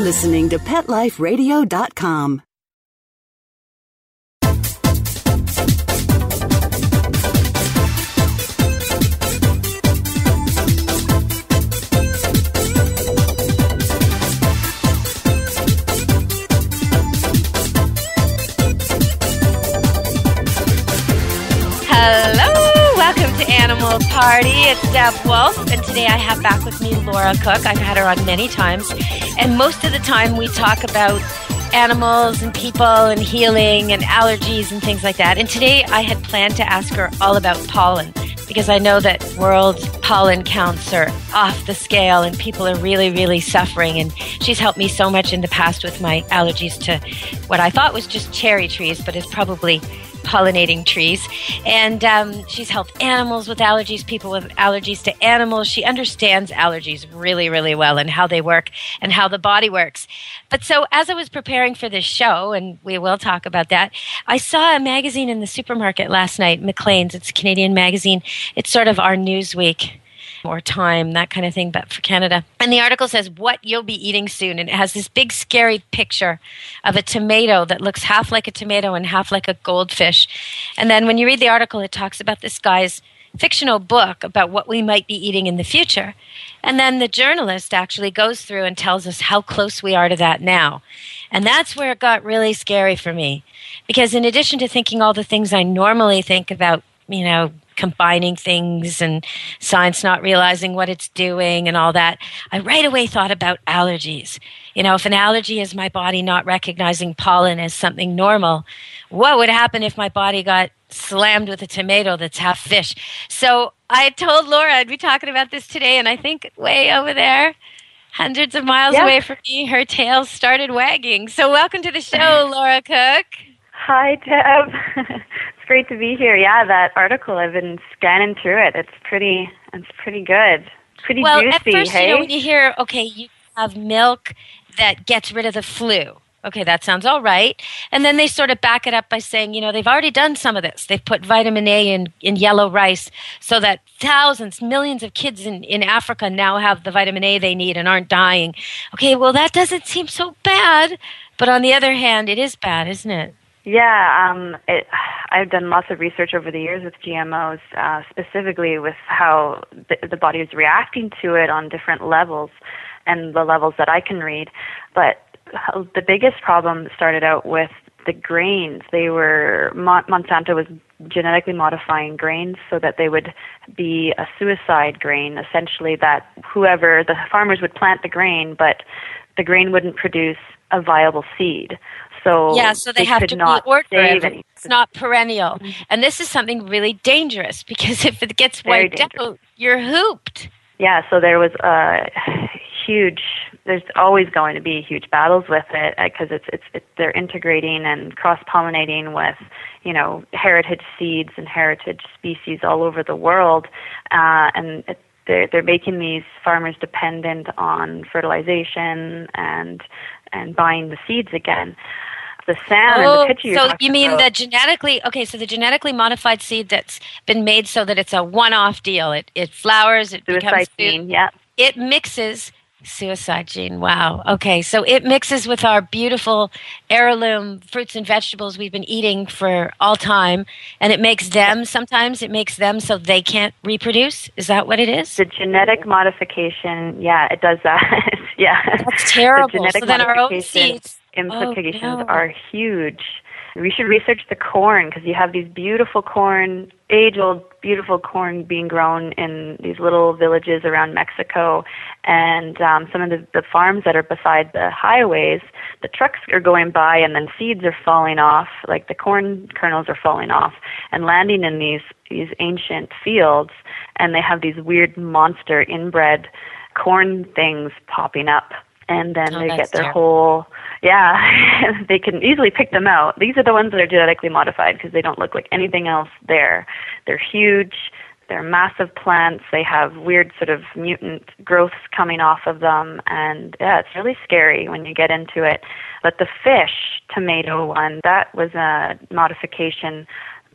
listening to PetLifeRadio.com. Hello, welcome to Animal Party. It's Deb Wolf, and today I have back with me Laura Cook. I've had her on many times, and most of the time we talk about animals and people and healing and allergies and things like that. And today I had planned to ask her all about pollen, because I know that world pollen counts are off the scale and people are really, really suffering. And she's helped me so much in the past with my allergies to what I thought was just cherry trees, but is probably pollinating trees. And she's helped animals with allergies, people with allergies to animals. She understands allergies really, really well and how they work and how the body works. But so as I was preparing for this show, and we will talk about that, I saw a magazine in the supermarket last night, Maclean's. It's a Canadian magazine. It's sort of our Newsweek or Time, that kind of thing, but for Canada. And the article says, what you'll be eating soon. And it has this big, scary picture of a tomato that looks half like a tomato and half like a goldfish. And then when you read the article, it talks about this guy's fictional book about what we might be eating in the future. And then the journalist actually goes through and tells us how close we are to that now. And that's where it got really scary for me. Because in addition to thinking all the things I normally think about, you know, combining things and science not realizing what it's doing and all that, I right away thought about allergies. You know, if an allergy is my body not recognizing pollen as something normal, what would happen if my body got slammed with a tomato that's half fish? So I told Laura I'd be talking about this today, and I think way over there, hundreds of miles away from me, her tail started wagging. So welcome to the show, Laura Cook. Hi, Deb. It's great to be here. Yeah, that article, I've been scanning through it. It's pretty good. Pretty well, juicy, at first, hey? You know, when you hear, okay, you have milk that gets rid of the flu. Okay, that sounds all right. And then they sort of back it up by saying, you know, they've already done some of this. They've put vitamin A in yellow rice so that thousands, millions of kids in Africa now have the vitamin A they need and aren't dying. Okay, well, that doesn't seem so bad. But on the other hand, it is bad, isn't it? Yeah, I've done lots of research over the years with GMOs, specifically with how the body is reacting to it on different levels and the levels that I can read. But the biggest problem started out with the grains. Monsanto was genetically modifying grains so that they would be a suicide grain, essentially that the farmers would plant the grain, but the grain wouldn't produce a viable seed. So they have to reorder it. It's not perennial. Mm-hmm. And this is something really dangerous because if it gets wiped out, you're hooped. Yeah, so there was there's always going to be huge battles with it because they're integrating and cross-pollinating with, you know, heritage seeds and heritage species all over the world. And they're making these farmers dependent on fertilization and buying the seeds again. The salmon, the picture you're talking you mean about. the genetically modified seed that's been made so that it's a one-off deal. It flowers, it becomes suicide gene, yeah. It mixes suicide gene. Wow. Okay, so it mixes with our beautiful heirloom fruits and vegetables we've been eating for all time, and it makes them so they can't reproduce. Is that what it is? The genetic modification, yeah, it does that. Yeah, that's terrible. The genetic so then our own seeds implications are huge. We should research the corn because you have these beautiful corn, age-old beautiful corn being grown in these little villages around Mexico, and some of the farms that are beside the highways, the trucks are going by and then seeds are falling off, like the corn kernels are falling off and landing in these ancient fields, and they have these weird monster inbred corn things popping up. And then they get their whole, they can easily pick them out. These are the ones that are genetically modified because they don't look like anything else there. They're huge. They're massive plants. They have weird sort of mutant growths coming off of them. And yeah, it's really scary when you get into it. But the fish tomato one, that was a modification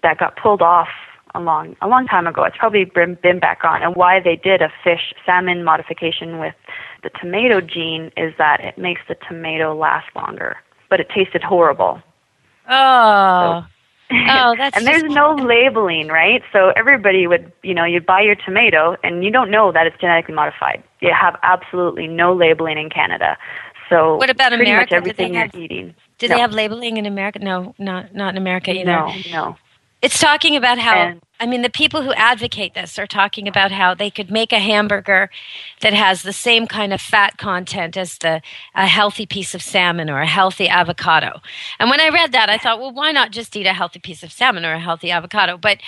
that got pulled off a long time ago. It's probably been back on. And why they did a fish salmon modification with the tomato gene is that it makes the tomato last longer, but it tasted horrible. Oh. That's and there's no labeling, right? So everybody would, you'd buy your tomato and you don't know that it's genetically modified. You have absolutely no labeling in Canada. So what about pretty America? much everything you're eating. Do they have labeling in America? No, not in America either. No. It's talking about how, the people who advocate this are talking about how they could make a hamburger that has the same kind of fat content as a healthy piece of salmon or a healthy avocado. And when I read that, I thought, well, why not just eat a healthy piece of salmon or a healthy avocado? But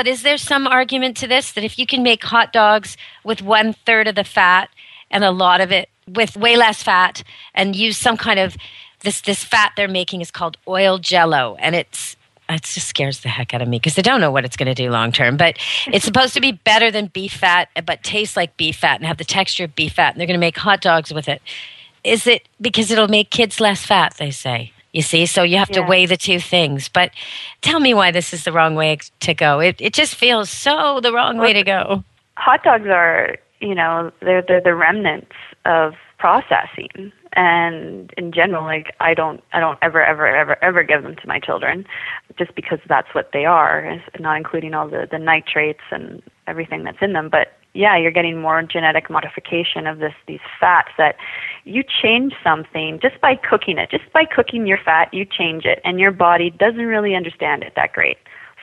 is there some argument to this that if you can make hot dogs with 1/3 of the fat and a lot of it with way less fat and use some kind of this fat they're making is called oil jello, and it just scares the heck out of me because I don't know what it's going to do long term. But it's supposed to be better than beef fat, but taste like beef fat and have the texture of beef fat. And they're going to make hot dogs with it. Is it because it'll make kids less fat, they say? You see? So you have to weigh the two things. But tell me why this is the wrong way to go. It just feels so the wrong way to go. Hot dogs are, they're the remnants of processing. And in general, I don't ever give them to my children, just because that's what they are, not including all the nitrates and everything that's in them. But yeah, you're getting more genetic modification of these fats that you change something just by cooking it. Just by cooking your fat, you change it, and your body doesn't really understand it that great.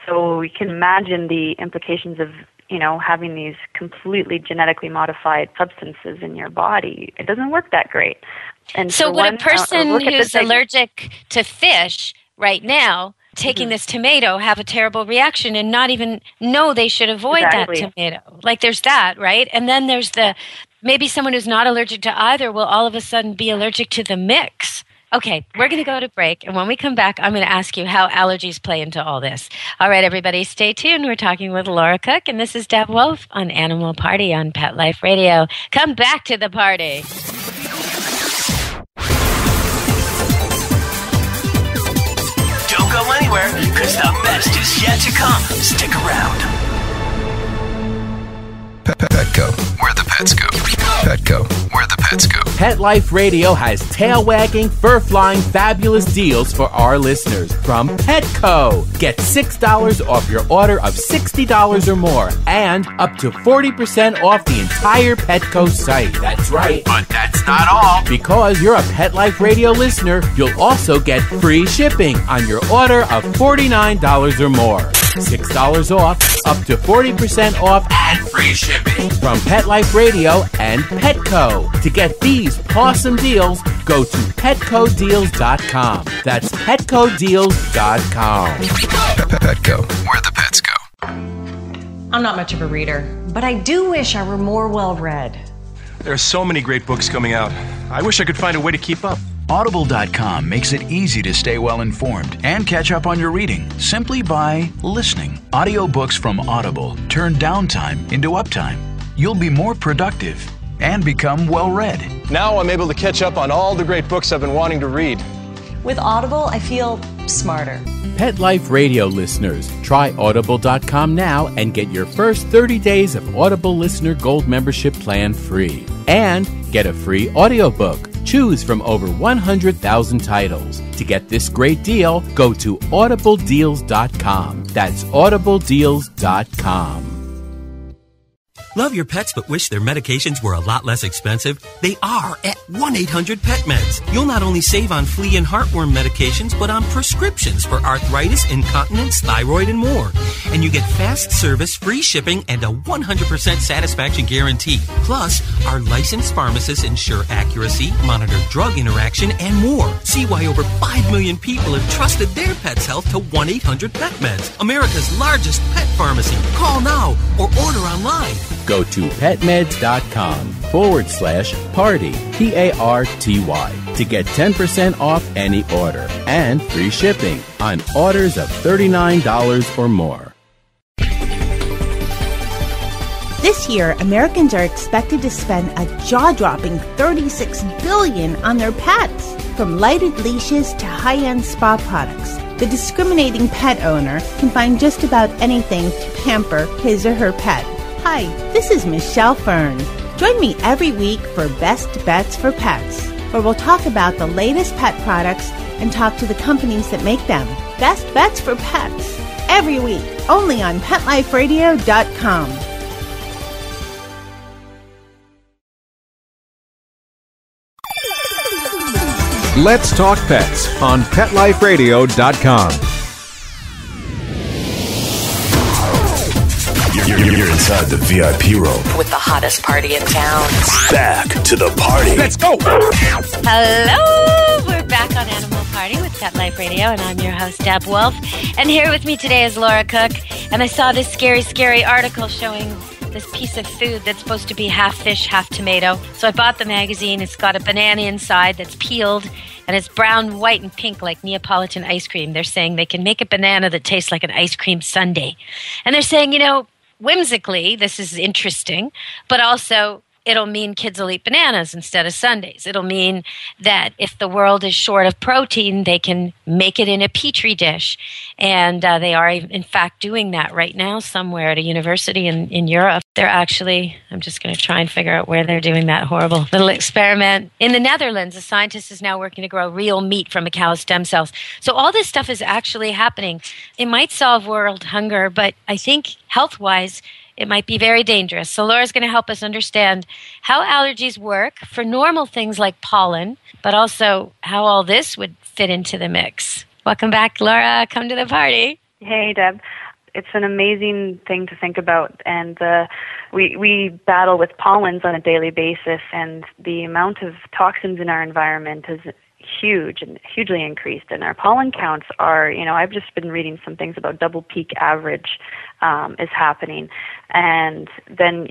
So you can imagine the implications of having these completely genetically modified substances in your body. It doesn't work that great. And so would a person who's allergic to fish right now taking this tomato have a terrible reaction and not even know they should avoid that tomato? Like there's that, right? And then there's maybe someone who's not allergic to either will all of a sudden be allergic to the mix. Okay, we're going to go to break, and when we come back, I'm going to ask you how allergies play into all this. All right, everybody, stay tuned. We're talking with Laura Cook, and this is Deb Wolf on Animal Party on Pet Life Radio. Come back to the party. Don't go anywhere, because the best is yet to come. Stick around. Petco, where the pets go. Petco, where the pets go. Pet Life Radio has tail-wagging, fur-flying, fabulous deals for our listeners from Petco. Get $6 off your order of $60 or more and up to 40% off the entire Petco site. That's right. But that's not all. Because you're a Pet Life Radio listener, you'll also get free shipping on your order of $49 or more. $6 off, up to 40% off, and free shipping from Pet Life Radio and Petco. To get these awesome deals, go to petcodeals.com. That's petcodeals.com. Petco, where the pets go. I'm not much of a reader, but I do wish I were more well-read. There are so many great books coming out. I wish I could find a way to keep up. Audible.com makes it easy to stay well-informed and catch up on your reading simply by listening. Audiobooks from Audible turn downtime into uptime. You'll be more productive and become well-read. Now I'm able to catch up on all the great books I've been wanting to read. With Audible, I feel smarter. Pet Life Radio listeners, try Audible.com now and get your first 30 days of Audible Listener Gold membership plan free. And get a free audiobook. Choose from over 100,000 titles. To get this great deal, go to audibledeals.com. That's audibledeals.com. Love your pets but wish their medications were a lot less expensive? They are at 1-800-PET-MEDS. You'll not only save on flea and heartworm medications, but on prescriptions for arthritis, incontinence, thyroid, and more. And you get fast service, free shipping, and a 100% satisfaction guarantee. Plus, our licensed pharmacists ensure accuracy, monitor drug interaction, and more. See why over 5 million people have trusted their pet's health to 1-800-PET-MEDS, America's largest pet pharmacy. Call now or order online. Go to petmeds.com/party, PARTY, to get 10% off any order and free shipping on orders of $39 or more. This year, Americans are expected to spend a jaw-dropping $36 billion on their pets. From lighted leashes to high-end spa products, the discriminating pet owner can find just about anything to pamper his or her pet. Hi, this is Michelle Fern. Join me every week for Best Bets for Pets, where we'll talk about the latest pet products and talk to the companies that make them. Best Bets for Pets, every week, only on PetLifeRadio.com. Let's Talk Pets on PetLifeRadio.com. You're inside the VIP room with the hottest party in town. Back to the party. Let's go. Hello, we're back on Animal Party with Pet Life Radio, and I'm your host, Deb Wolf. And here with me today is Laura Cook. And I saw this scary article showing this piece of food that's supposed to be half fish, half tomato. So I bought the magazine. It's got a banana inside that's peeled, and it's brown, white, and pink like Neapolitan ice cream. They're saying they can make a banana that tastes like an ice cream sundae. And they're saying, whimsically, this is interesting, but also it'll mean kids will eat bananas instead of sundaes. It'll mean that if the world is short of protein, they can make it in a petri dish. And they are, in fact, doing that right now somewhere at a university in Europe. They're actually, I'm just going to try and figure out where they're doing that horrible little experiment. In the Netherlands, a scientist is now working to grow real meat from a cow's stem cells. So all this stuff is actually happening. It might solve world hunger, but I think health-wise, it might be very dangerous. So Laura's going to help us understand how allergies work for normal things like pollen, but also how all this would fit into the mix. Welcome back, Laura. Come to the party. Hey, Deb. It's an amazing thing to think about, and we battle with pollens on a daily basis, and the amount of toxins in our environment is huge and hugely increased, and our pollen counts are, I've just been reading some things about double peak average is happening, and then,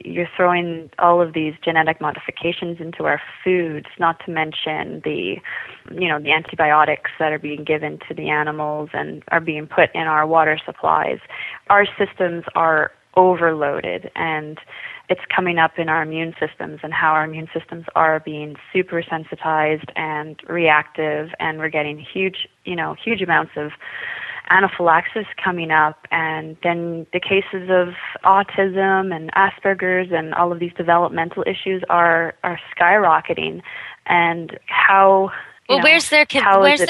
you're throwing all of these genetic modifications into our foods, not to mention the antibiotics that are being given to the animals and are being put in our water supplies. Our systems are overloaded, and it's coming up in our immune systems and how our immune systems are being super sensitized and reactive, and we're getting huge amounts of anaphylaxis coming up, and then the cases of autism and Asperger's and all of these developmental issues are skyrocketing. And how where's the being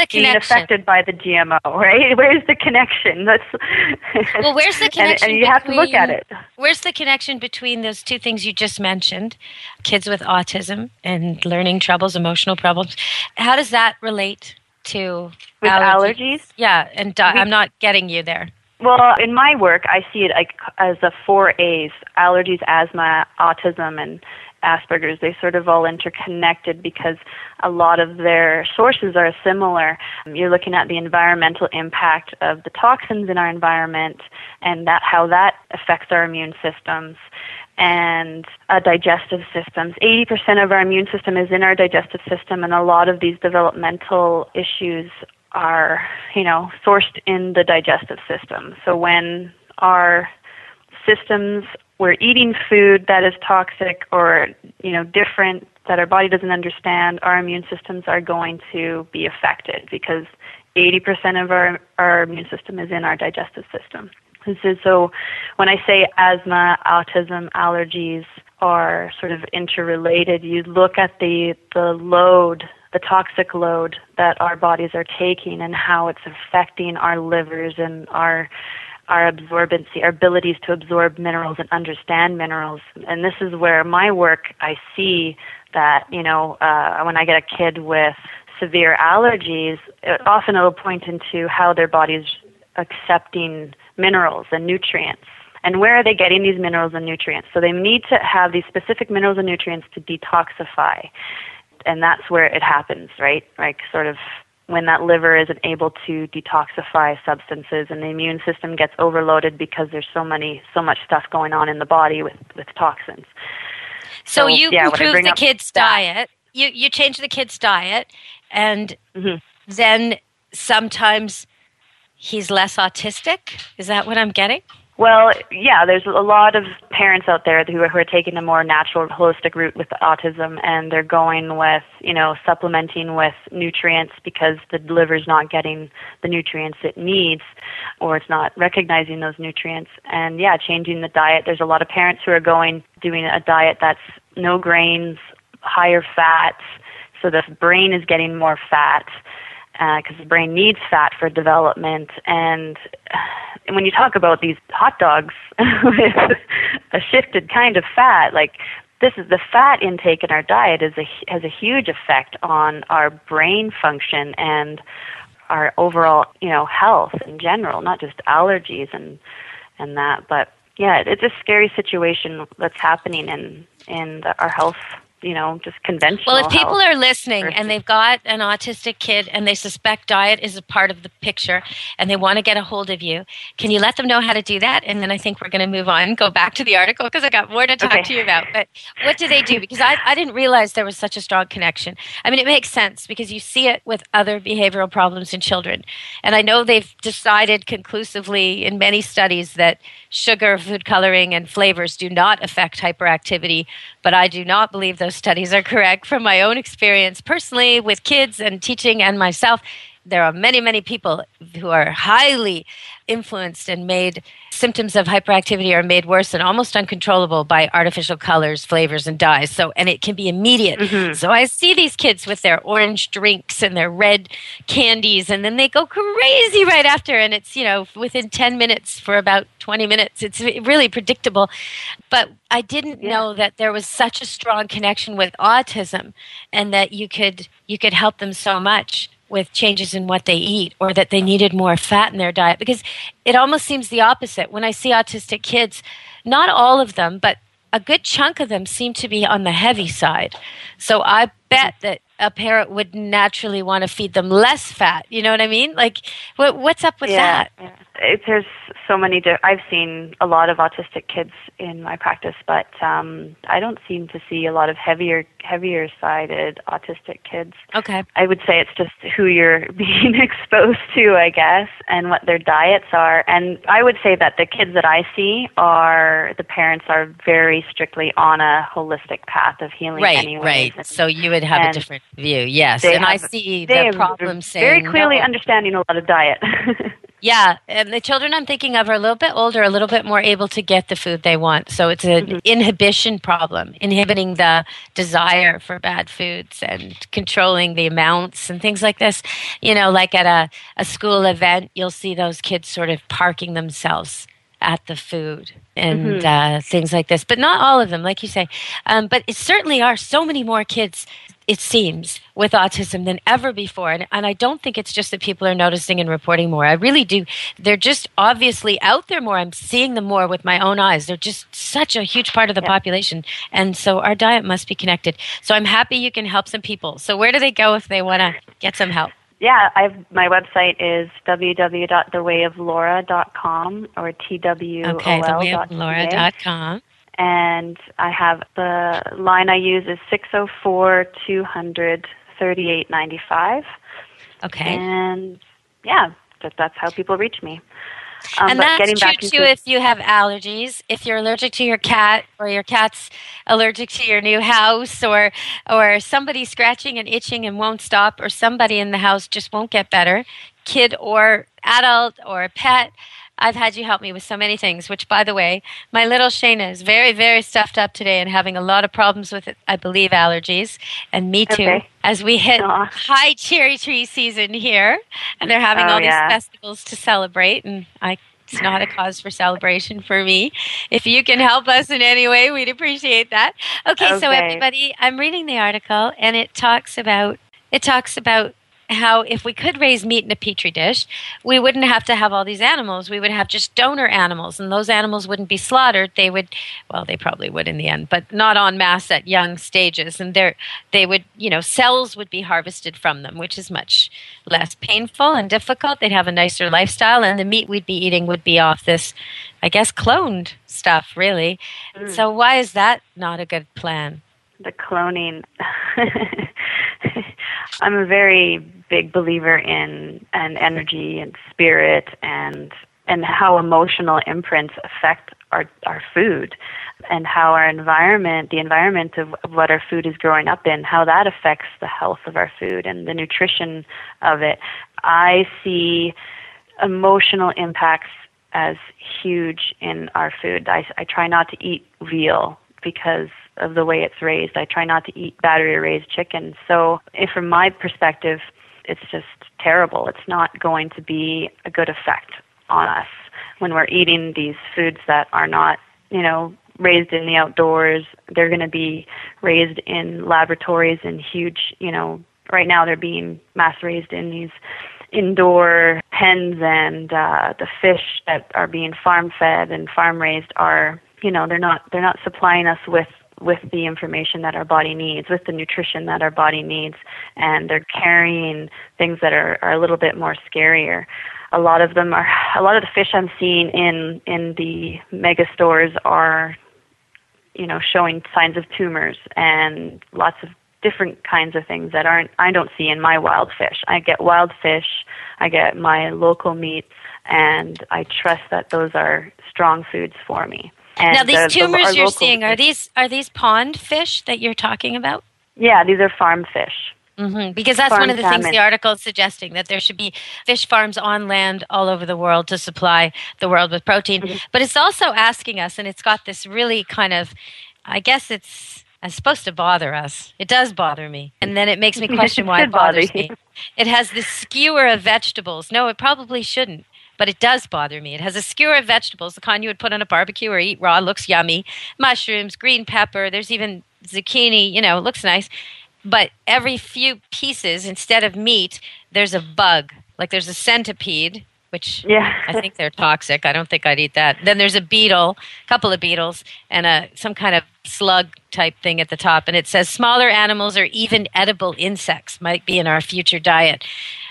connection? Affected by the GMO, right? Where's the connection? Where's the connection? and you have to look at it. Where's the connection between those two things you just mentioned, kids with autism and learning troubles, emotional problems? How does that relate to allergies? Yeah, and I'm not getting you there. Well, in my work, I see it as the 4 A's: allergies, asthma, autism, and Asperger's. They sort of all interconnected because a lot of their sources are similar. You're looking at the environmental impact of the toxins in our environment and how that affects our immune systems and digestive systems. 80% of our immune system is in our digestive system, and a lot of these developmental issues are, sourced in the digestive system. So when our systems, we're eating food that is toxic or, different, that our body doesn't understand, our immune systems are going to be affected because 80% of our immune system is in our digestive system. So when I say asthma, autism, allergies are sort of interrelated, you look at the load, the toxic load that our bodies are taking and how it's affecting our livers and our absorbency, our abilities to absorb minerals and understand minerals. And this is where my work, I see that, when I get a kid with severe allergies, often it'll point into how their body's accepting minerals and nutrients. And where are they getting these minerals and nutrients? So they need to have these specific minerals and nutrients to detoxify. And that's where it happens, right? Like sort of when that liver isn't able to detoxify substances and the immune system gets overloaded because there's so much stuff going on in the body with toxins. So you improve the kid's diet. You change the kid's diet, and then sometimes he's less autistic. Is that what I'm getting? Well, yeah, there's a lot of parents out there who are taking a more natural, holistic route with autism, and they're going with, supplementing with nutrients because the liver's not getting the nutrients it needs, or it's not recognizing those nutrients. And yeah, changing the diet. There's a lot of parents who are doing a diet that's no grains, higher fats, so the brain is getting more fat, because the brain needs fat for development. And when you talk about these hot dogs with a shifted kind of fat, like this is the fat intake in our diet has a huge effect on our brain function and our overall, health in general, not just allergies and that. But yeah, it's a scary situation that's happening in our health. Just conventional. Well, if people are listening and they've got an autistic kid and they suspect diet is a part of the picture and they want to get a hold of you, can you let them know how to do that? And then I think we're going to move on and go back to the article because I got more to talk to you about. But what do they do? Because I didn't realize there was such a strong connection. I mean, it makes sense because you see it with other behavioral problems in children. And I know they've decided conclusively in many studies that sugar, food coloring, and flavors do not affect hyperactivity, but I do not believe those studies are correct from my own experience personally with kids and teaching and myself. There are many, many people who are highly influenced and made symptoms of hyperactivity are made worse and almost uncontrollable by artificial colors, flavors, and dyes. And it can be immediate. Mm-hmm. So I see these kids with their orange drinks and their red candies, and then they go crazy right after. And it's, within 10 minutes for about 20 minutes. It's really predictable. But I didn't know that there was such a strong connection with autism and that you could help them so much with changes in what they eat, or that they needed more fat in their diet, because it almost seems the opposite. When I see autistic kids, not all of them, but a good chunk of them seem to be on the heavy side. So I bet that a parent would naturally want to feed them less fat. You know what I mean? Like, what's up with that? Yeah. There's so many. I've seen a lot of autistic kids in my practice, but I don't seem to see a lot of heavier-sided autistic kids. Okay. I would say it's just who you're being exposed to, I guess, and what their diets are. And I would say that the kids that I see the parents are very strictly on a holistic path of healing anyway. Right. So you would have a different view, yes. And I see the problem saying very clearly understanding a lot of diet. Yeah, and the children I'm thinking of are a little bit older, a little bit more able to get the food they want. So it's an inhibition problem, inhibiting the desire for bad foods and controlling the amounts and things like this. Like at a school event, you'll see those kids sort of parking themselves at the food and things like this. But not all of them, like you say. But it certainly are so many more kids, it seems, with autism than ever before. And I don't think it's just that people are noticing and reporting more. I really do. They're just obviously out there more. I'm seeing them more with my own eyes. They're just such a huge part of the population. And so our diet must be connected. So I'm happy you can help some people. So where do they go if they want to get some help? Yeah, my website is www.thewayoflaura.com or twol.ca. Okay, thewayoflaura.com. And I have the line I use is 604-200-3895. Okay. And yeah, that's how people reach me. And that's true too if you have allergies, if you're allergic to your cat or your cat's allergic to your new house or somebody scratching and itching and won't stop, or somebody in the house just won't get better, kid or adult or pet. I've had you help me with so many things, which, by the way, my little Shayna is very, very stuffed up today and having a lot of problems with, I believe, allergies. And me too, as we hit high cherry tree season here. And they're having all these festivals to celebrate. And it's not a cause for celebration for me. If you can help us in any way, we'd appreciate that. Okay, so everybody, I'm reading the article, and it talks about how if we could raise meat in a petri dish, we wouldn't have to have all these animals. We would have just donor animals, and those animals wouldn't be slaughtered. They probably would in the end, but not en masse at young stages. And they would, cells would be harvested from them, which is much less painful and difficult. They'd have a nicer lifestyle, and the meat we'd be eating would be off this, I guess, cloned stuff, really. So why is that not a good plan? The cloning. I'm a very big believer in energy and spirit and how emotional imprints affect our food, and how our environment, the environment of what our food is growing up in, how that affects the health of our food and the nutrition of it. I see emotional impacts as huge in our food. I try not to eat veal because of the way it's raised. I try not to eat battery-raised chicken. So from my perspective, it's just terrible. It's not going to be a good effect on us when we're eating these foods that are not, raised in the outdoors. They're going to be raised in laboratories in huge, right now they're being mass raised in these indoor pens, and the fish that are being farm fed and farm raised are, they're not supplying us with the information that our body needs, with the nutrition that our body needs, and they're carrying things that are a little bit more scarier. A lot of the fish I'm seeing in the mega stores are, showing signs of tumors and lots of different kinds of things that I don't see in my wild fish. I get wild fish, I get my local meats, and I trust that those are strong foods for me. And now these tumors you're seeing, are these pond fish that you're talking about? Yeah, these are farm fish. Mm-hmm. Because that's one of the things the article is suggesting, that there should be fish farms on land all over the world to supply the world with protein. Mm-hmm. But it's also asking us, and it's got this really kind of, I guess it's supposed to bother us. It does bother me. And then it makes me question why it bothers me. It has this skewer of vegetables. No, it probably shouldn't. But it does bother me. It has a skewer of vegetables, the kind you would put on a barbecue or eat raw. Looks yummy. Mushrooms, green pepper. There's even zucchini. It looks nice. But every few pieces, instead of meat, there's a bug. Like there's a centipede, which I think they're toxic. I don't think I'd eat that. Then there's a beetle, a couple of beetles, and some kind of slug type thing at the top. And it says smaller animals or even edible insects might be in our future diet.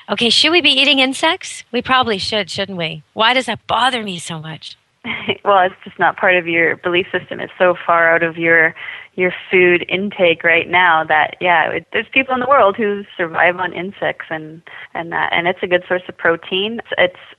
Okay, should we be eating insects? We probably should, shouldn't we? Why does that bother me so much? Well, it's just not part of your belief system. It's so far out of your food intake right now that, there's people in the world who survive on insects and it's a good source of protein.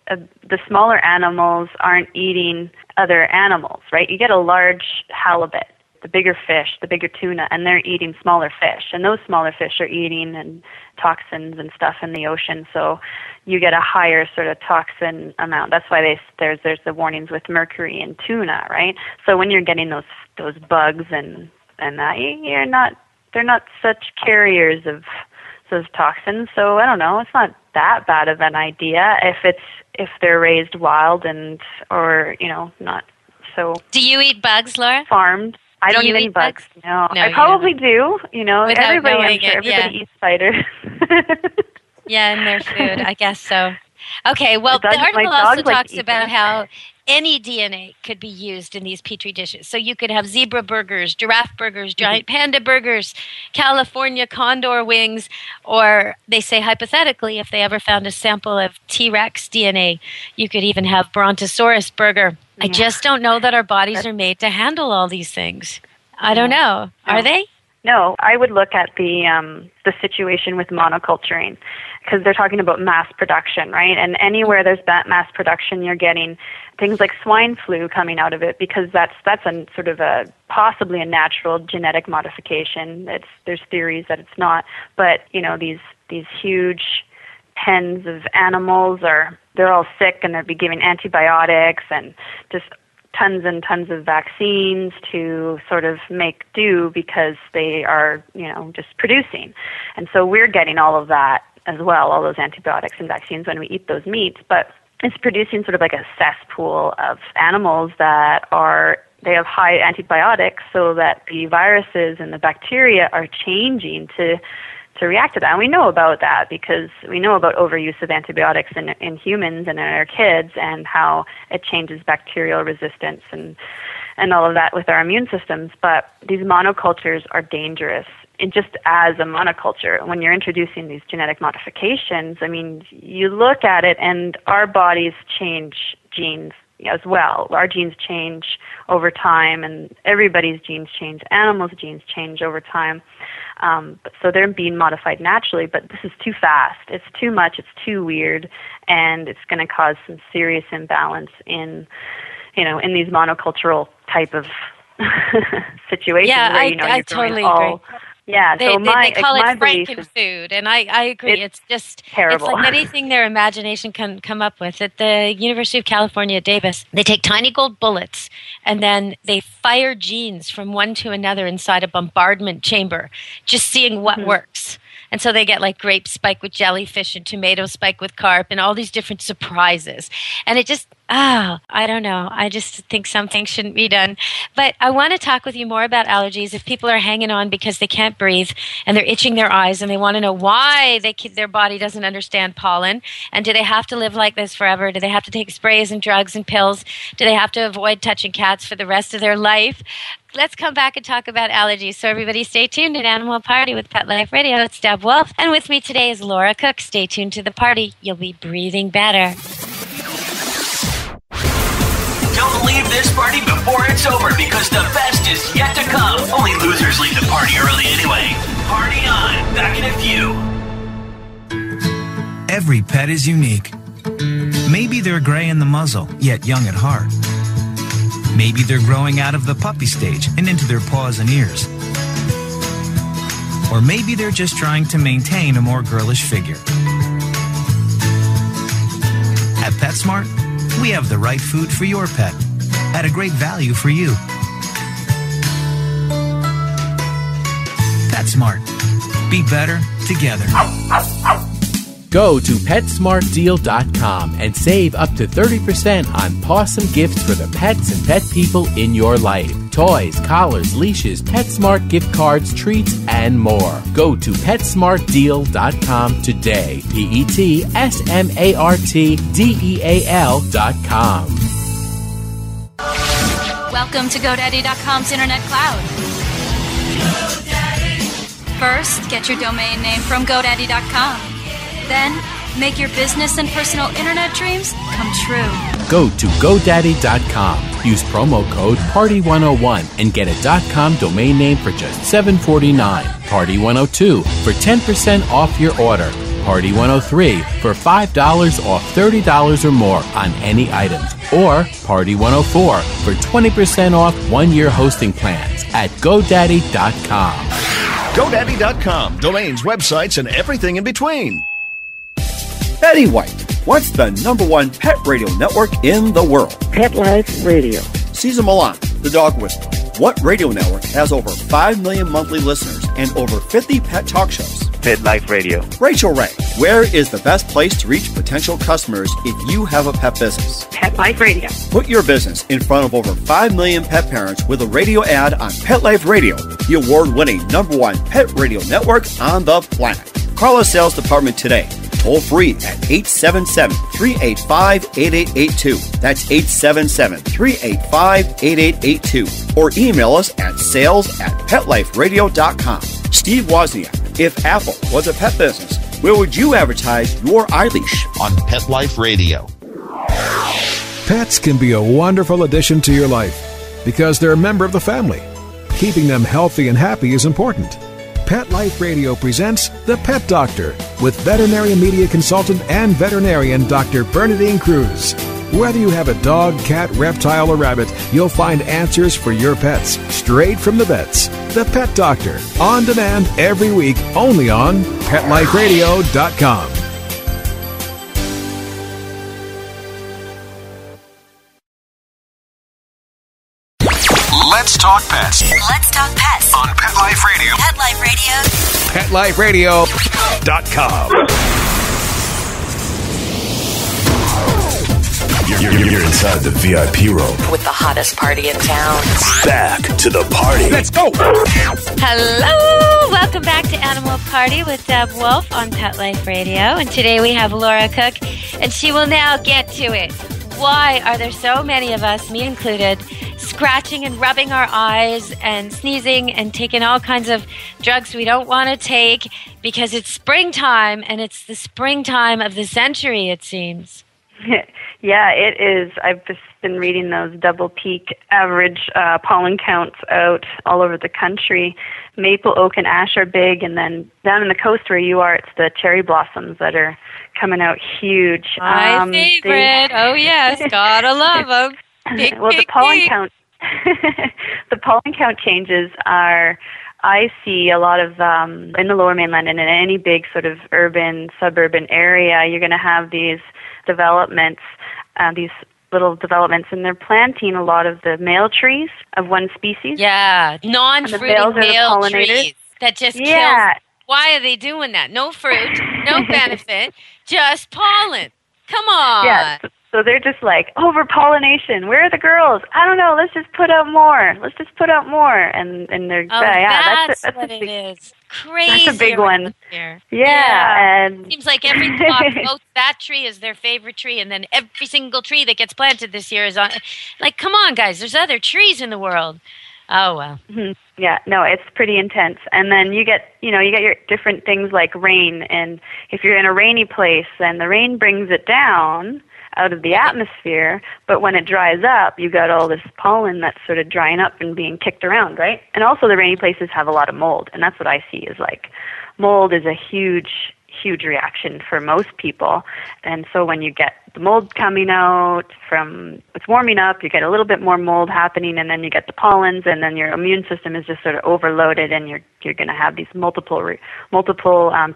The smaller animals aren't eating other animals, right? You get a large halibut, the bigger fish, the bigger tuna, and they're eating smaller fish. And those smaller fish are eating and toxins and stuff in the ocean. So you get a higher sort of toxin amount. That's why there's the warnings with mercury in tuna, right? So when you're getting those bugs and that, they're not such carriers of those toxins. So I don't know, it's not that bad of an idea if they're raised wild or not so. Do you eat bugs, Laura? Farmed. I don't eat any bugs. No, I probably do. Everybody eats spiders. Yeah, in their food, I guess so. Okay, well, the article also talks about how any DNA could be used in these Petri dishes. So you could have zebra burgers, giraffe burgers, giant panda burgers, California condor wings, or they say hypothetically, if they ever found a sample of T-Rex DNA, you could even have Brontosaurus burger. I just don't know that our bodies are made to handle all these things. I don't know. Are they? No, I would look at the situation with monoculturing, because they're talking about mass production, right? And anywhere there's that mass production, you're getting things like swine flu coming out of it, because that's a sort of possibly a natural genetic modification. There's theories that it's not, but these huge pens of animals they're all sick, and they'll be giving antibiotics and just tons and tons of vaccines to sort of make do because they are, just producing. And so we're getting all of that as well, all those antibiotics and vaccines when we eat those meats. But it's producing sort of like a cesspool of animals that they have high antibiotics, so that the viruses and the bacteria are changing to react to that. And we know about that because we know about overuse of antibiotics in humans and in our kids, and how it changes bacterial resistance and all of that with our immune systems. But these monocultures are dangerous. And just as a monoculture, when you're introducing these genetic modifications, I mean, you look at it and our bodies change genes as well. Our genes change over time, and everybody's genes change. Animals' genes change over time. So they're being modified naturally, but this is too fast. It's too much. It's too weird, and it's going to cause some serious imbalance in these monocultural type of situations. Yeah, where, I totally agree. Yeah, they call it Frankenfood, and I agree. It's just terrible. It's like anything their imagination can come up with. At the University of California at Davis, they take tiny gold bullets and then they fire genes from one to another inside a bombardment chamber, just seeing what works. And so they get like grape spike with jellyfish and tomato spike with carp and all these different surprises. And it just, I don't know. I just think something shouldn't be done. But I want to talk with you more about allergies. If people are hanging on because they can't breathe and they're itching their eyes and they want to know why their body doesn't understand pollen, and do they have to live like this forever? Do they have to take sprays and drugs and pills? Do they have to avoid touching cats for the rest of their life? Let's come back and talk about allergies. So everybody stay tuned at Animal Party with Pet Life Radio. It's Deb Wolf. And with me today is Laura Cook. Stay tuned to the party. You'll be breathing better. Don't leave this party before it's over, because the best is yet to come. Only losers leave the party early anyway. Party on. Back in a few. Every pet is unique. Maybe they're gray in the muzzle, yet young at heart. Maybe they're growing out of the puppy stage and into their paws and ears. Or maybe they're just trying to maintain a more girlish figure. At PetSmart, we have the right food for your pet at a great value for you. PetSmart. Be better together. Go to PetSmartDeal.com and save up to 30% on awesome gifts for the pets and pet people in your life. Toys, collars, leashes, PetSmart gift cards, treats, and more. Go to PetSmartDeal.com today. PetSmartDeal.com. Welcome to GoDaddy.com's Internet Cloud. First, get your domain name from GoDaddy.com. Then, make your business and personal internet dreams come true. Go to GoDaddy.com. Use promo code PARTY101 and get a .com domain name for just $7.49. Party102 for 10% off your order. Party103 for $5 off $30 or more on any items. Or Party104 for 20% off one-year hosting plans at GoDaddy.com. GoDaddy.com. Domains, websites, and everything in between. Betty White, what's the #1 pet radio network in the world? Pet Life Radio. Cesar Millan, the dog whisperer. What radio network has over 5 million monthly listeners and over 50 pet talk shows? Pet Life Radio. Rachel Ray, where is the best place to reach potential customers if you have a pet business? Pet Life Radio. Put your business in front of over 5 million pet parents with a radio ad on Pet Life Radio, the award-winning #1 pet radio network on the planet. Call our sales department today. Toll free at 877-385-8882. That's 877-385-8882. Or email us at sales@petliferadio.com. Steve Wozniak, if Apple was a pet business, where would you advertise your eyeleash? On Pet Life Radio. Pets can be a wonderful addition to your life because they're a member of the family. Keeping them healthy and happy is important. Pet Life Radio presents The Pet Doctor with veterinary media consultant and veterinarian Dr. Bernadine Cruz. Whether you have a dog, cat, reptile, or rabbit, you'll find answers for your pets straight from the vets. The Pet Doctor, on demand every week, only on PetLifeRadio.com. Let's talk pets. Let's talk pets On Pet Life Radio. Pet Life Radio. PetLifeRadio.com. You're inside the VIP room. with the hottest party in town. Back to the party. Let's go. Hello! Welcome back to Animal Party with Deb Wolf on Pet Life Radio. And today we have Laura Cook, and she will now get to it. Why are there so many of us, me included, scratching and rubbing our eyes and sneezing and taking all kinds of drugs we don't want to take because it's springtime, and it's the springtime of the century, it seems. Yeah, it is. I've just been reading those double peak average pollen counts out all over the country. Maple, oak, and ash are big, and then down in the coast where you are, it's the cherry blossoms that are coming out huge. My favorite. Oh yes, gotta love them. The pollen count. The pollen count changes are. I see a lot of in the Lower Mainland and in any big sort of urban, suburban area, you're going to have these developments, these little developments, and they're planting a lot of the male trees of one species. Yeah, non-fruiting male trees that just kill. Why are they doing that? No fruit, no benefit, just pollen. Come on. Yeah. So they're just like, over-pollination. Where are the girls? I don't know. Let's just put out more. Let's just put out more. And they're, that's what it is. Crazy. That's a big one. Here. Yeah. And seems like every flock votes that tree is their favorite tree, and then every single tree that gets planted this year is on. Like, come on, guys. There's other trees in the world. Oh, well. Mm-hmm. Yeah, no, it's pretty intense. And then you get your different things like rain. And if you're in a rainy place, then the rain brings it down out of the atmosphere, but when it dries up, you've got all this pollen that's sort of drying up and being kicked around, right? And also the rainy places have a lot of mold, and that's what I see is like mold is a huge reaction for most people. And so when you get the mold coming out from it's warming up, you get a little bit more mold happening, and then you get the pollens, and then your immune system is just sort of overloaded, and you're going to have these multiple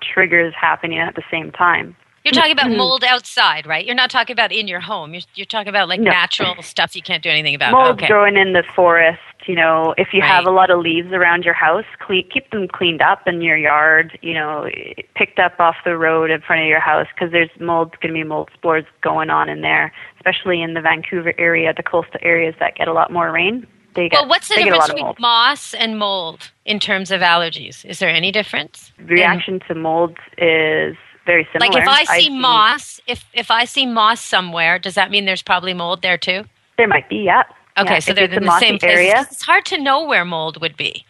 triggers happening at the same time. You're talking about mold outside, right? You're not talking about in your home. You're talking about like natural stuff you can't do anything about. Mold growing in the forest. If you have a lot of leaves around your house, keep them cleaned up in your yard. Picked up off the road in front of your house because there's going to be mold spores going on in there, especially in the Vancouver area, the coastal areas that get a lot more rain. What's the difference between moss and mold in terms of allergies? Is there any difference? The reaction to mold is very similar. Like if I see moss, if I see moss somewhere, does that mean there's probably mold there too? There might be, yeah. Okay, so they're in the same area. It's hard to know where mold would be,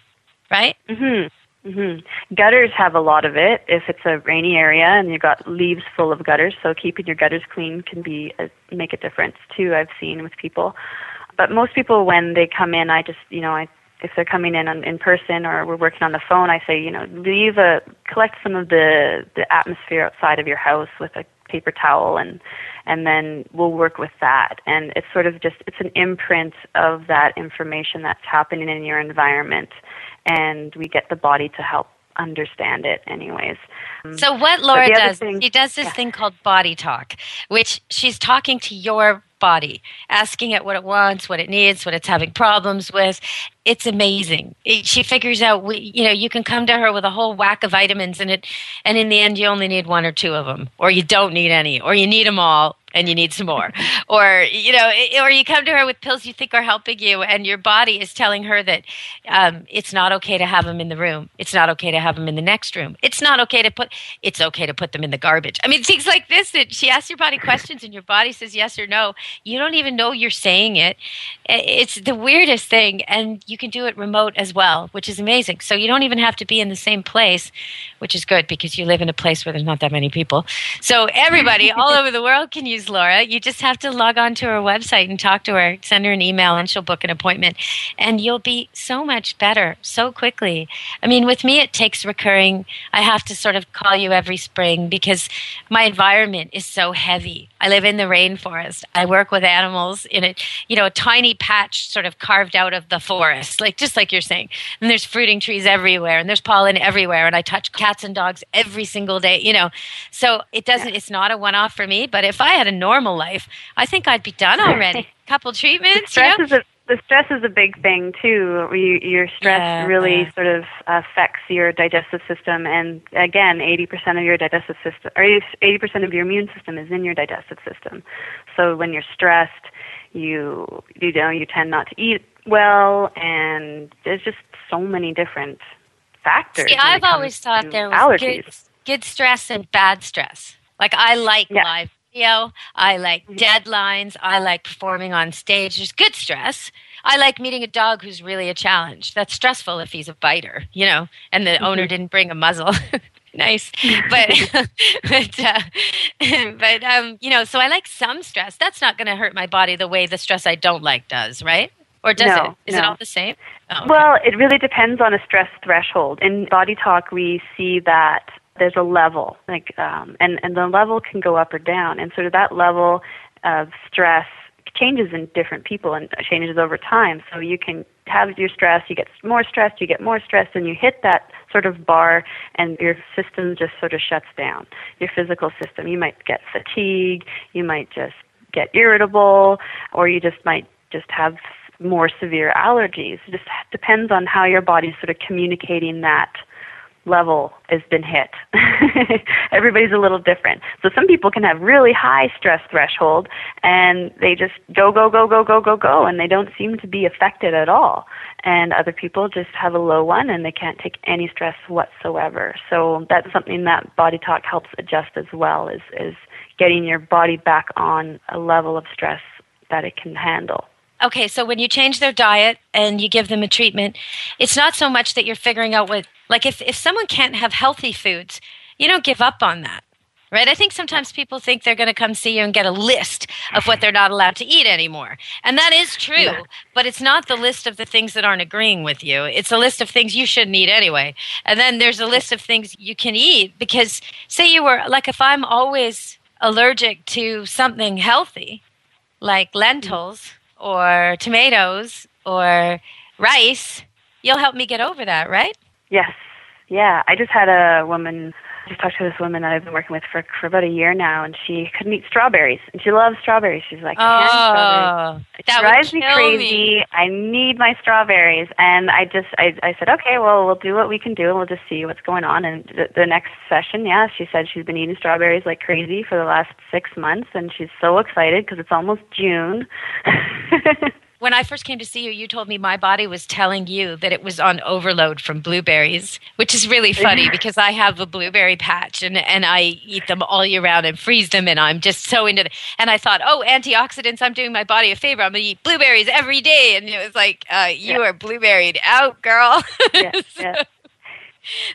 right? Mm-hmm. Mm-hmm. Gutters have a lot of it if it's a rainy area and you've got leaves full of gutters. So keeping your gutters clean can make a difference too. I've seen with people, but most people when they come in, if they're coming in person or we're working on the phone, I say, collect some of the atmosphere outside of your house with a paper towel and then we'll work with that. And it's sort of it's an imprint of that information that's happening in your environment, and we get the body to help understand it anyways. So what Laura does, she does this thing called body talk, which she's talking to your body, asking it what it wants, what it needs, what it's having problems with. It's amazing. She figures out, you can come to her with a whole whack of vitamins and in the end you only need one or two of them, or you don't need any, or you need them all and you need some more. Or you come to her with pills you think are helping you and your body is telling her that it's not okay to have them in the room. It's not okay to have them in the next room. It's okay to put them in the garbage. I mean, things like this that she asks your body questions and your body says yes or no. You don't even know you're saying it. It's the weirdest thing, and you can do it remote as well, which is amazing. So you don't even have to be in the same place, which is good because you live in a place where there's not that many people. So everybody all over the world can use Laura. You just have to log on to her website and talk to her, send her an email, and she'll book an appointment. And you'll be so much better so quickly. I mean, with me, it takes recurring. I have to sort of call you every spring because my environment is so heavy. I live in the rainforest. I work with animals in a tiny patch sort of carved out of the forest, just like you're saying. And there's fruiting trees everywhere, and there's pollen everywhere, and I touch cats and dogs every single day, So it's not a one-off for me, but if I had a normal life, I think I'd be done already. Couple treatments, The stress is a big thing too. Your stress really sort of affects your digestive system, and again, 80% of your digestive system, or 80% of your immune system is in your digestive system. So when you're stressed, you tend not to eat well, and there's just so many different factors. See, I've always thought there was allergies. Good stress and bad stress. Like I like live video, I like deadlines, I like performing on stage. There's good stress. I like meeting a dog who's really a challenge. That's stressful if he's a biter, and the owner didn't bring a muzzle. Nice. But, so I like some stress. That's not going to hurt my body the way the stress I don't like does, right? Or does it? Is it all the same? Oh, okay. Well, it really depends on a stress threshold. In Body Talk, we see that there's a level, and the level can go up or down. And sort of that level of stress changes in different people and changes over time. So you can have your stress, you get more stressed, and you hit that sort of bar, and your system just sort of shuts down, your physical system. You might get fatigue, you might just get irritable, or you just might just have more severe allergies. It just depends on how your body's sort of communicating that level has been hit. Everybody's a little different. So some people can have really high stress threshold and they just go, and they don't seem to be affected at all. And other people just have a low one and they can't take any stress whatsoever. So that's something that Body Talk helps adjust as well, is getting your body back on a level of stress that it can handle. Okay, so when you change their diet and you give them a treatment, it's not so much that you're figuring out what, like if someone can't have healthy foods, you don't give up on that, right? I think sometimes people think they're going to come see you and get a list of what they're not allowed to eat anymore. And that is true, but it's not the list of the things that aren't agreeing with you. It's a list of things you shouldn't eat anyway. And then there's a list of things you can eat because say you were, like if I'm always allergic to something healthy, like lentils, or tomatoes or rice, you'll help me get over that, right? Yes. Yeah. I just had a woman, I just talked to this woman that I've been working with for about a year now, and she couldn't eat strawberries. And she loves strawberries. She's like, strawberries. It drives me crazy. I need my strawberries. And I said, okay, well, we'll do what we can do, and we'll just see what's going on. And the next session, she said she's been eating strawberries like crazy for the last 6 months, and she's so excited because it's almost June. When I first came to see you, you told me my body was telling you that it was on overload from blueberries, which is really funny because I have a blueberry patch and I eat them all year round and freeze them, and I'm just so into it. And I thought, antioxidants, I'm doing my body a favor. I'm going to eat blueberries every day. And it was like, you are blueberried out, girl.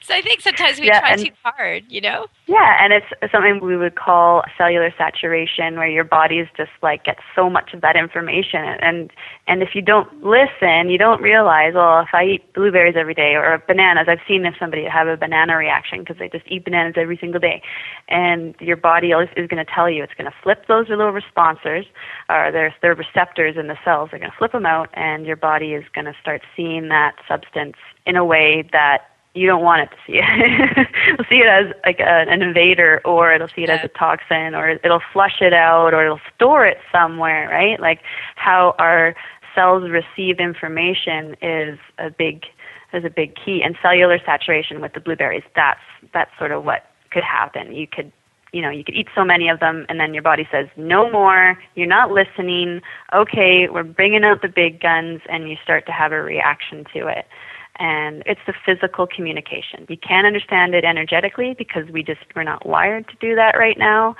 So I think sometimes we try too hard, Yeah, and it's something we would call cellular saturation, where your body's just like gets so much of that information, and if you don't listen, you don't realize, well, if I eat blueberries every day or bananas, I've seen if somebody have a banana reaction because they just eat bananas every single day, and your body is going to tell you, it's going to flip those little responders, or their receptors in the cells, they're going to flip them out, and your body is going to start seeing that substance in a way that you don't want it to see it. It'll see it as like an invader, or it'll see it as a toxin, or it'll flush it out, or it'll store it somewhere, right? Like how our cells receive information is a big key. And cellular saturation with the blueberries, that's sort of what could happen. You could eat so many of them, and then your body says, no more, you're not listening, okay, we're bringing out the big guns, and you start to have a reaction to it. And it's the physical communication. We can't understand it energetically because we're not wired to do that right now.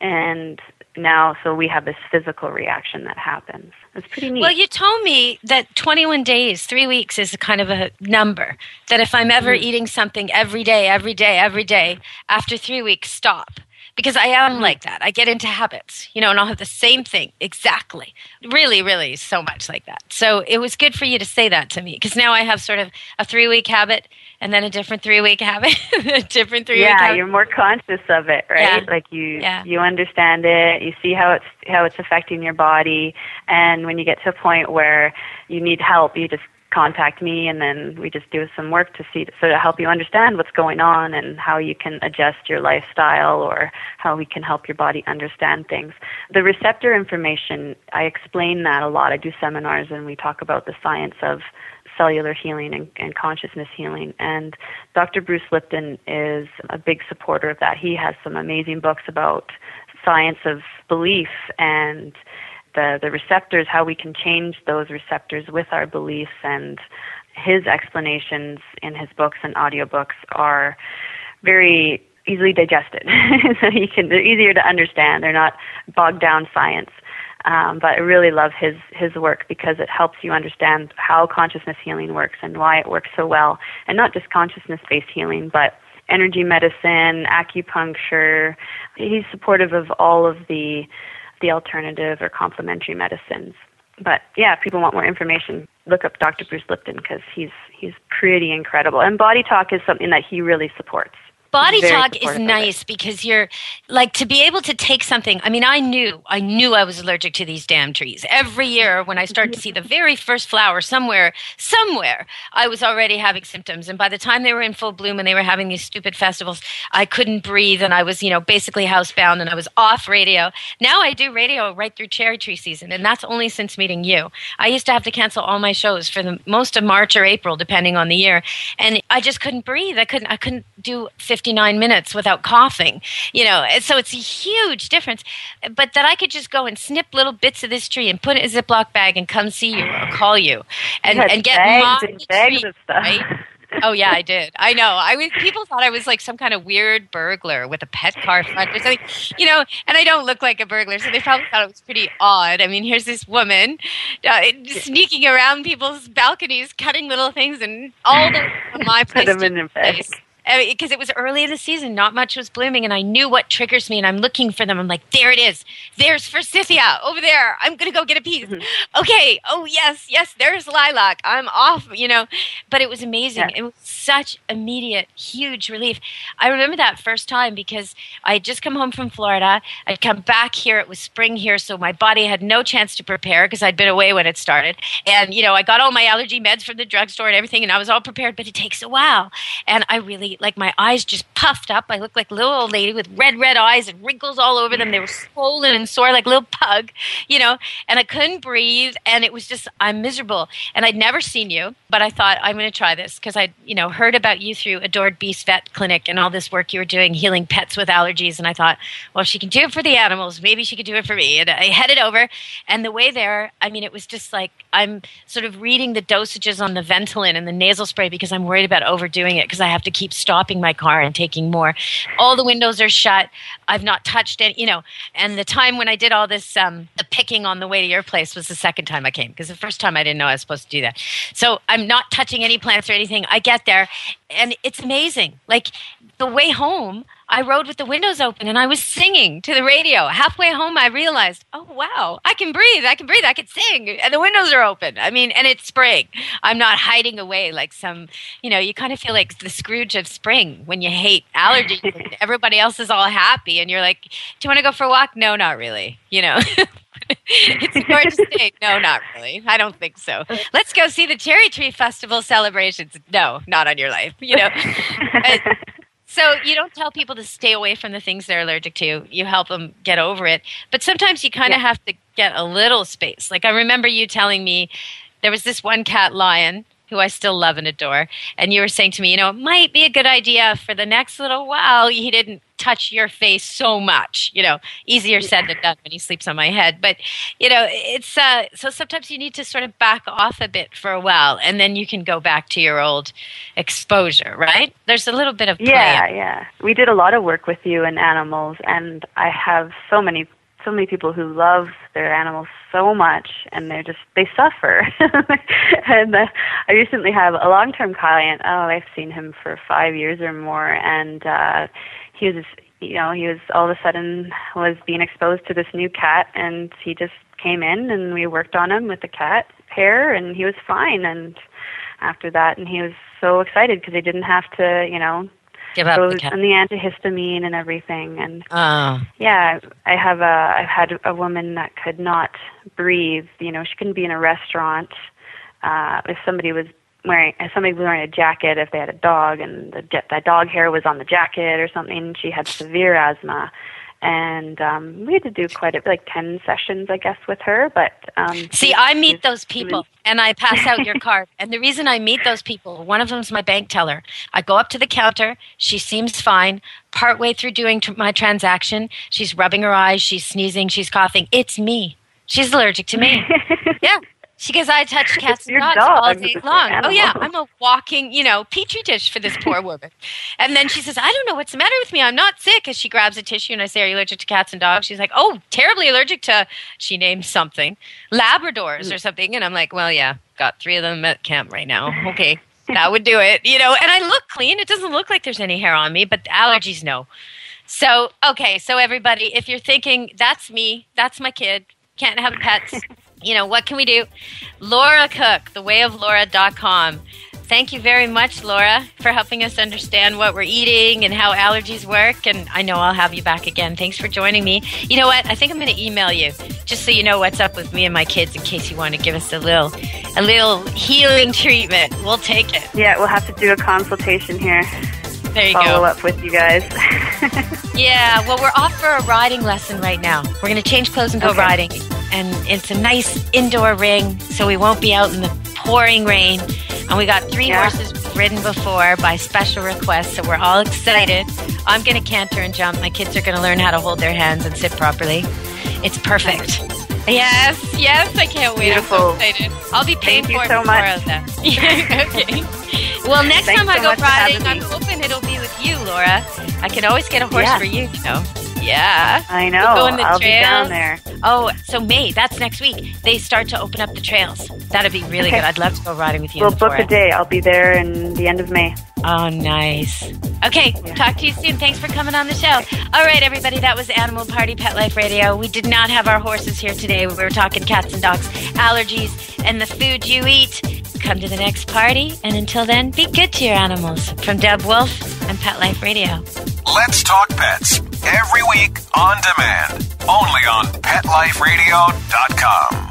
And now, so we have this physical reaction that happens. It's pretty neat. Well, you told me that 21 days, 3 weeks is kind of a number. That if I'm ever eating something every day, after 3 weeks, stop. Because I am like that. I get into habits, and I'll have the same thing exactly. Really, really so much like that. So it was good for you to say that to me, because now I have sort of a 3-week habit and then a different 3-week habit, a different 3-week habit. Yeah, you're more conscious of it, right? Yeah. Like you understand it, you see how it's affecting your body, and when you get to a point where you need help, you just contact me, and then we just do some work to help you understand what's going on and how you can adjust your lifestyle, or how we can help your body understand things. The receptor information, I explain that a lot. I do seminars and we talk about the science of cellular healing and consciousness healing. And Dr. Bruce Lipton is a big supporter of that. He has some amazing books about science of belief and the receptors, how we can change those receptors with our beliefs, and his explanations in his books and audiobooks are very easily digested. So they're easier to understand. They're not bogged down science. But I really love his work because it helps you understand how consciousness healing works and why it works so well. And not just consciousess-based healing, but energy medicine, acupuncture. He's supportive of all of the alternative or complementary medicines. But yeah, if people want more information, look up Dr. Bruce Lipton because he's pretty incredible. And Body Talk is something that he really supports. Body Talk is nice because you're like to be able to take something. I mean, I knew I was allergic to these damn trees. Every year when I started to see the very first flower somewhere, I was already having symptoms. And by the time they were in full bloom and they were having these stupid festivals, I couldn't breathe and I was, basically housebound and I was off radio. Now I do radio right through cherry tree season, and that's only since meeting you. I used to have to cancel all my shows for the most of March or April, depending on the year. And I just couldn't breathe. I couldn't do 59 minutes without coughing, so it's a huge difference. But that I could just go and snip little bits of this tree and put it in a Ziploc bag and come see you or call you and get bags of stuff. Right? Oh yeah, I did. I know. People thought I was like some kind of weird burglar with a pet car front or something, and I don't look like a burglar, so they probably thought it was pretty odd. I mean, here's this woman sneaking around people's balconies, cutting little things, and all the my place. Put them in their face. Because it was early in the season, not much was blooming, and I knew what triggers me, and I'm looking for them. I'm like, there it is. There's forsythia over there. I'm going to go get a piece. Mm-hmm. Okay. Oh, yes, there's lilac. I'm off, But it was amazing. Yeah. It was such immediate, huge relief. I remember that first time because I had just come home from Florida. I'd come back here. It was spring here, so my body had no chance to prepare because I'd been away when it started. And, I got all my allergy meds from the drugstore and everything, and I was all prepared, but it takes a while. And I really like my eyes just puffed up. I looked like a little old lady with red eyes and wrinkles all over them. They were swollen and sore like a little pug, and I couldn't breathe. And it was just, I'm miserable. And I'd never seen you, but I thought I'm going to try this because I'd, heard about you through Adored Beast Vet Clinic and all this work you were doing, healing pets with allergies. And I thought, well, if she can do it for the animals, maybe she could do it for me. And I headed over, and the way there, I mean, it was just like, I'm sort of reading the dosages on the Ventolin and the nasal spray because I'm worried about overdoing it because I have to keep stopping my car and taking more. All the windows are shut. I've not touched it, and the time when I did all this, the picking on the way to your place was the second time I came because the first time I didn't know I was supposed to do that. So I'm not touching any plants or anything. I get there and it's amazing. Like the way home, I rode with the windows open and I was singing to the radio. Halfway home, I realized, oh, wow, I can breathe, I can sing, and the windows are open. I mean, and it's spring. I'm not hiding away like some, you kind of feel like the Scrooge of spring when you hate allergies and everybody else is all happy and you're like, do you want to go for a walk? No, not really, It's a gorgeous day. No, not really. I don't think so. Let's go see the Cherry Tree Festival celebrations. No, not on your life, So you don't tell people to stay away from the things they're allergic to. You help them get over it. But sometimes you kind of have to get a little space. Like I remember you telling me there was this one cat lion who I still love and adore. And you were saying to me, it might be a good idea for the next little while he didn't touch your face so much. Easier said than done when he sleeps on my head. But, it's so sometimes you need to sort of back off a bit for a while and then you can go back to your old exposure, right? There's a little bit of play. Yeah. We did a lot of work with you and animals, and I have so many people who love their animals so much, and they suffer. And I recently have a long-term client. I've seen him for 5 years or more, and he was all of a sudden was being exposed to this new cat, and he just came in and we worked on him with the cat hair, and he was fine. And after that, and he was so excited because he didn't have to, give up the cat. And the antihistamine and everything. And I've had a woman that could not breathe. She couldn't be in a restaurant if somebody was wearing a jacket, if they had a dog and that dog hair was on the jacket or something. She had severe asthma. And we had to do quite like 10 sessions, I guess, with her. But see, I meet those people, and I pass out your card. And the reason I meet those people, one of them is my bank teller. I go up to the counter. She seems fine. Partway through doing my transaction, she's rubbing her eyes. She's sneezing. She's coughing. It's me. She's allergic to me. Yeah. She goes, I touch cats and dogs all day long. Oh, yeah, I'm a walking, petri dish for this poor woman. And then she says, I don't know what's the matter with me. I'm not sick. As she grabs a tissue and I say, are you allergic to cats and dogs? She's like, oh, terribly allergic to, she named something, Labradors or something. And I'm like, well, yeah, got 3 of them at camp right now. Okay. That would do it, you know. And I look clean. It doesn't look like there's any hair on me, but the allergies, no. So, okay, so everybody, if you're thinking, that's me, that's my kid, can't have pets, you know, what can we do? Laura Cook, thewayoflaura.com. Thank you very much, Laura, for helping us understand what we're eating and how allergies work. And I know I'll have you back again. Thanks for joining me. You know what? I think I'm going to email you just so you know what's up with me and my kids in case you want to give us a little healing treatment. We'll take it. Yeah, we'll have to do a consultation here. There you go. Follow up with you guys. Yeah, well, we're off for a riding lesson right now. We're going to change clothes and go riding. And it's a nice indoor ring, so we won't be out in the pouring rain. And we got 3 horses ridden before by special request, so we're all excited. I'm going to canter and jump. My kids are going to learn how to hold their hands and sit properly. It's perfect. Yes, I can't wait. Beautiful. I'm so excited. I'll be paying for it so much. Okay. Well, next time I go riding, I'm hoping it'll be with you, Laura. I can always get a horse for you, you know. Yeah. I know. We'll go in the I'll trails. be down there. Oh, so May, that's next week. They start to open up the trails. That'd be really good. I'd love to go riding with you. We'll book a day. I'll be there in the end of May. Oh, nice. Okay, talk to you soon. Thanks for coming on the show. All right, everybody, that was Animal Party Pet Life Radio. We did not have our horses here today. We were talking cats and dogs, allergies, and the food you eat. Come to the next party, and until then, be good to your animals. From Deb Wolf and Pet Life Radio. Let's Talk Pets, every week on demand, only on PetLifeRadio.com.